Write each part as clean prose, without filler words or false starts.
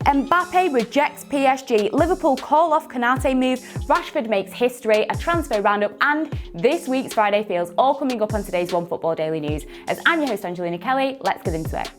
Mbappe rejects PSG, Liverpool call off Konate move, Rashford makes history, a transfer roundup, and this week's Friday feels all coming up on today's OneFootball Daily News. As I'm your host Angelina Kelly, let's get into it.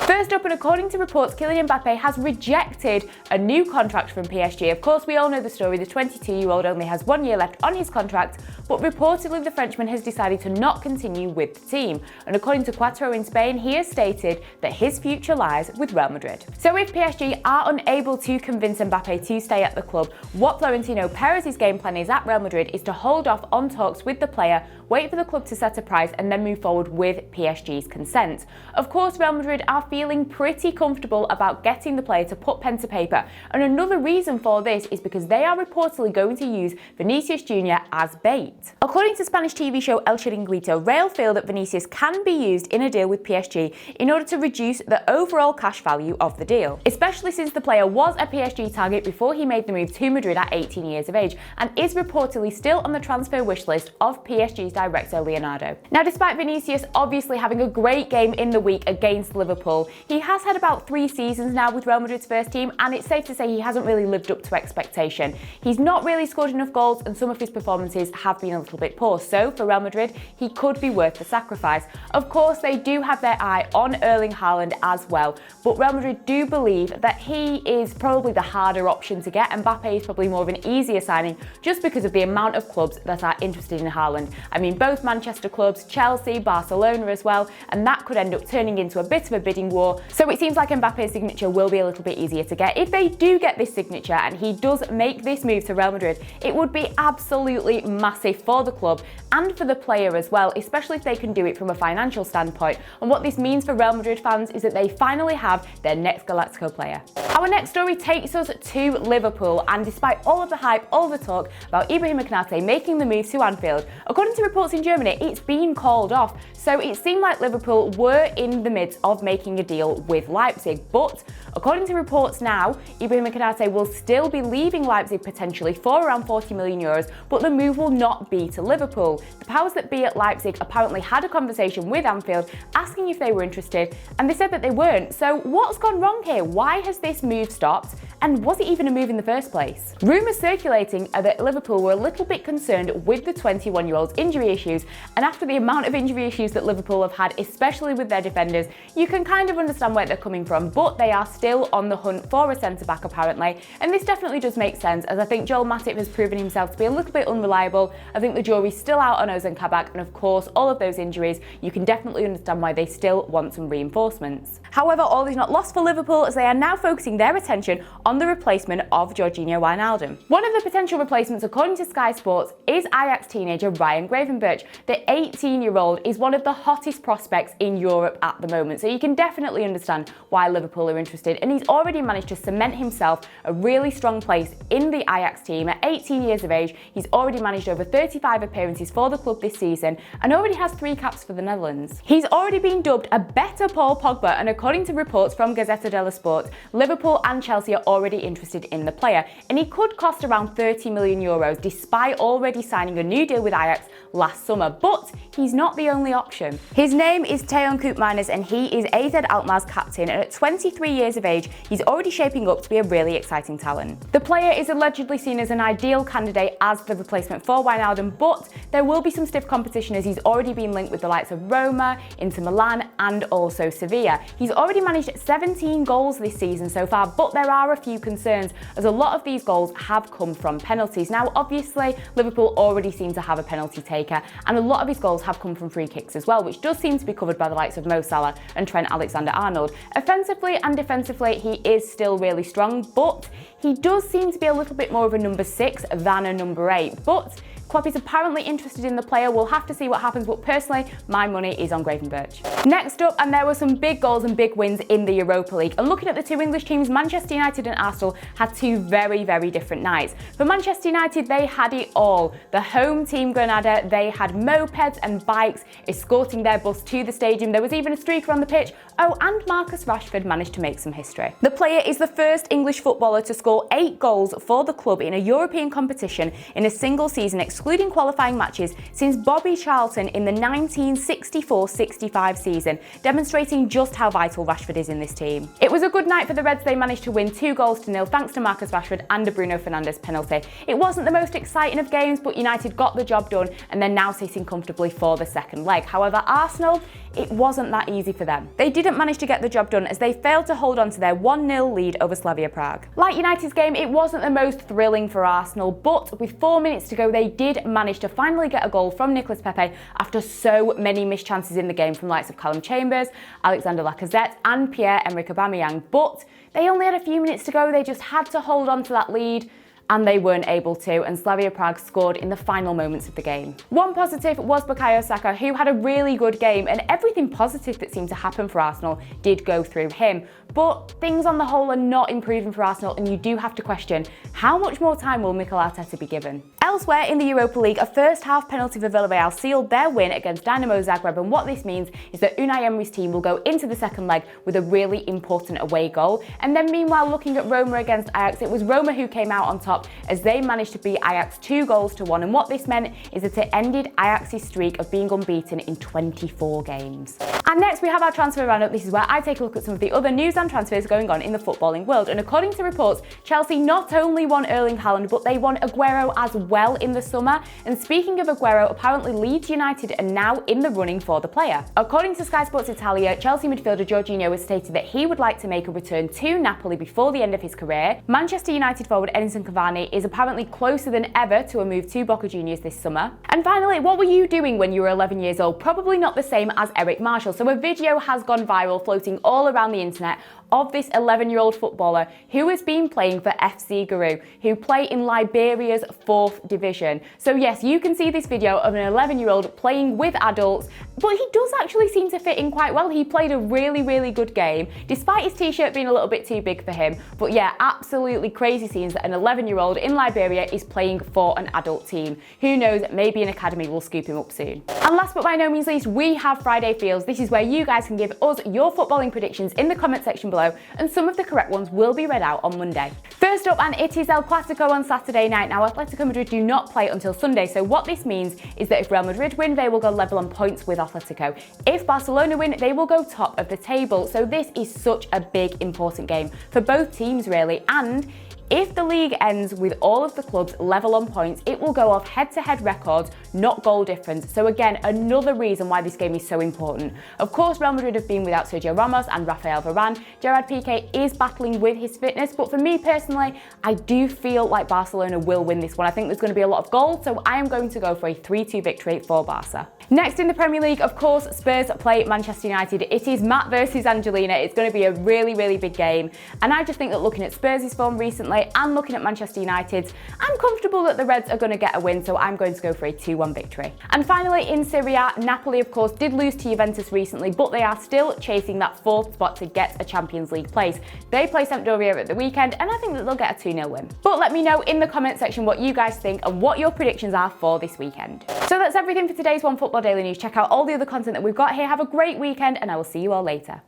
First up, and according to reports, Kylian Mbappe has rejected a new contract from PSG. Of course, we all know the story. The 22-year-old only has 1 year left on his contract, but reportedly the Frenchman has decided to not continue with the team. And according to Cuatro in Spain, he has stated that his future lies with Real Madrid. So if PSG are unable to convince Mbappe to stay at the club, what Florentino Perez's game plan is at Real Madrid is to hold off on talks with the player, wait for the club to set a price, and then move forward with PSG's consent. Of course, Real Madrid are feeling pretty comfortable about getting the player to put pen to paper, and another reason for this is because they are reportedly going to use Vinicius Jr. as bait. According to Spanish TV show El Chiringuito, Real feel that Vinicius can be used in a deal with PSG in order to reduce the overall cash value of the deal, especially since the player was a PSG target before he made the move to Madrid at 18 years of age and is reportedly still on the transfer wish list of PSG's director Leonardo. Now, despite Vinicius obviously having a great game in the week against Liverpool, he has had about 3 seasons now with Real Madrid's first team, and it's safe to say he hasn't really lived up to expectation. He's not really scored enough goals, and some of his performances have been a little bit poor. So for Real Madrid, he could be worth the sacrifice. Of course, they do have their eye on Erling Haaland as well, but Real Madrid do believe that he is probably the harder option to get. Mbappe is probably more of an easier signing just because of the amount of clubs that are interested in Haaland. I mean, both Manchester clubs, Chelsea, Barcelona as well, and that could end up turning into a bit of a bidding war. So it seems like Mbappe's signature will be a little bit easier to get. If they do get this signature and he does make this move to Real Madrid, it would be absolutely massive for the club and for the player as well, especially if they can do it from a financial standpoint. And what this means for Real Madrid fans is that they finally have their next Galactico player. Our next story takes us to Liverpool, and despite all of the hype, all the talk about Ibrahima Konate making the move to Anfield, according to reports in Germany, it's been called off. So it seemed like Liverpool were in the midst of making a deal with Leipzig, but according to reports now, Ibrahima Konate will still be leaving Leipzig potentially for around 40 million euros, but the move will not be to Liverpool. The powers that be at Leipzig apparently had a conversation with Anfield asking if they were interested, and they said that they weren't. So what's gone wrong here? Why has this move stopped? And was it even a move in the first place? Rumours circulating are that Liverpool were a little bit concerned with the 21-year-old's injury issues, and after the amount of injury issues that Liverpool have had, especially with their defenders, you can kind of understand where they're coming from, but they are still on the hunt for a centre-back apparently, and this definitely does make sense, as I think Joel Matip has proven himself to be a little bit unreliable. I think the jury's still out on Ozan Kabak, and of course all of those injuries, you can definitely understand why they still want some reinforcements. However, all is not lost for Liverpool, as they are now focusing their attention on the replacement of Georginio Wijnaldum. One of the potential replacements, according to Sky Sports, is Ajax teenager Ryan Gravenberch. The 18-year-old is one of the hottest prospects in Europe at the moment, so you can definitely understand why Liverpool are interested, and he's already managed to cement himself a really strong place in the Ajax team. At 18 years of age, he's already managed over 35 appearances for the club this season and already has 3 caps for the Netherlands. He's already been dubbed a better Paul Pogba, and according to reports from Gazzetta dello Sport, Liverpool and Chelsea are already interested in the player, and he could cost around 30 million euros despite already signing a new deal with Ajax last summer. But he's not the only option. His name is Teun Koopmeiners, and he is AZ Alkmaar's captain, and at 23 years of age, he's already shaping up to be a really exciting talent. The player is allegedly seen as an ideal candidate as the replacement for Wijnaldum, but there will be some stiff competition as he's already been linked with the likes of Roma, Inter Milan, and also Sevilla. He's already managed 17 goals this season so far, but there are a few concerns, as a lot of these goals have come from penalties. Now, obviously, Liverpool already seem to have a penalty taker, and a lot of his goals have come from free kicks as well, which does seem to be covered by the likes of Mo Salah and Trent Alexander-Arnold. Offensively and defensively, he is still really strong, but he does seem to be a little bit more of a number 6 than a number 8. But Klopp is apparently interested in the player. We'll have to see what happens, but personally, my money is on Gravenberch. Next up, and there were some big goals and big wins in the Europa League. And looking at the 2 English teams, Manchester United and Arsenal had 2 very, very different nights. For Manchester United, they had it all. The home team Granada, they had mopeds and bikes escorting their bus to the stadium. There was even a streaker on the pitch. Oh, and Marcus Rashford managed to make some history. The player is the first English footballer to score 8 goals for the club in a European competition in a single season, excluding qualifying matches, since Bobby Charlton in the 1964-65 season, demonstrating just how vital Rashford is in this team. It was a good night for the Reds. They managed to win 2-0 thanks to Marcus Rashford and a Bruno Fernandes penalty. It wasn't the most exciting of games, but United got the job done and they're now sitting comfortably for the second leg. However, Arsenal, it wasn't that easy for them. They didn't manage to get the job done as they failed to hold on to their 1-0 lead over Slavia Prague. Like United's game, it wasn't the most thrilling for Arsenal, but with 4 minutes to go, they did manage to finally get a goal from Nicolas Pepe after so many missed chances in the game from the likes of Callum Chambers, Alexander Lacazette and Pierre-Emerick Aubameyang. But they only had a few minutes to go. They just had to hold on to that lead, and they weren't able to, and Slavia Prague scored in the final moments of the game. One positive was Bukayo Saka, who had a really good game, and everything positive that seemed to happen for Arsenal did go through him. But things on the whole are not improving for Arsenal, and you do have to question, how much more time will Mikel Arteta be given? Elsewhere in the Europa League, a first-half penalty for Villarreal sealed their win against Dinamo Zagreb, and what this means is that Unai Emery's team will go into the second leg with a really important away goal. And then meanwhile, looking at Roma against Ajax, it was Roma who came out on top as they managed to beat Ajax 2-1, and what this meant is that it ended Ajax's streak of being unbeaten in 24 games. And next we have our transfer roundup. This is where I take a look at some of the other news and transfers going on in the footballing world, and according to reports, Chelsea not only won Erling Haaland, but they won Aguero as well in the summer. And speaking of Aguero, apparently Leeds United are now in the running for the player. According to Sky Sports Italia, Chelsea midfielder Jorginho has stated that he would like to make a return to Napoli before the end of his career. Manchester United forward Edinson Cavani is apparently closer than ever to a move to Boca Juniors this summer. And finally, what were you doing when you were 11 years old? Probably not the same as Eric Marshall. So a video has gone viral, floating all around the internet, of this 11-year-old footballer who has been playing for FC Guru, who play in Liberia's 4th division. So yes, you can see this video of an 11-year-old playing with adults, but he does actually seem to fit in quite well. He played a really good game, despite his t-shirt being a little bit too big for him. But yeah, absolutely crazy scenes that an 11-year-old in Liberia is playing for an adult team. Who knows, maybe an academy will scoop him up soon. And last but by no means least, we have Friday Feels. This is where you guys can give us your footballing predictions in the comment section below, and some of the correct ones will be read out on Monday. First up, and it is El Clasico on Saturday night. Now, Atletico Madrid do not play until Sunday, so what this means is that if Real Madrid win, they will go level on points with Atletico. If Barcelona win, they will go top of the table. So this is such a big, important game for both teams, really. And if the league ends with all of the clubs level on points, it will go off head-to-head records, not goal difference. So again, another reason why this game is so important. Of course, Real Madrid have been without Sergio Ramos and Rafael Varane. Gerard Piqué is battling with his fitness, but for me personally, I do feel like Barcelona will win this one. I think there's going to be a lot of goals, so I am going to go for a 3-2 victory for Barca. Next in the Premier League, of course, Spurs play Manchester United. It is Matt versus Angelina. It's going to be a really big game. And I just think that looking at Spurs' form recently and looking at Manchester United's, I'm comfortable that the Reds are going to get a win, so I'm going to go for a 2-1 victory. And finally, in Serie A, Napoli, of course, did lose to Juventus recently, but they are still chasing that 4th spot to get a Champions League place. They play Sampdoria at the weekend, and I think that they'll get a 2-0 win. But let me know in the comment section what you guys think and what your predictions are for this weekend. So that's everything for today's OneFootball Daily News. Check out all the other content that we've got here. Have a great weekend, and I will see you all later.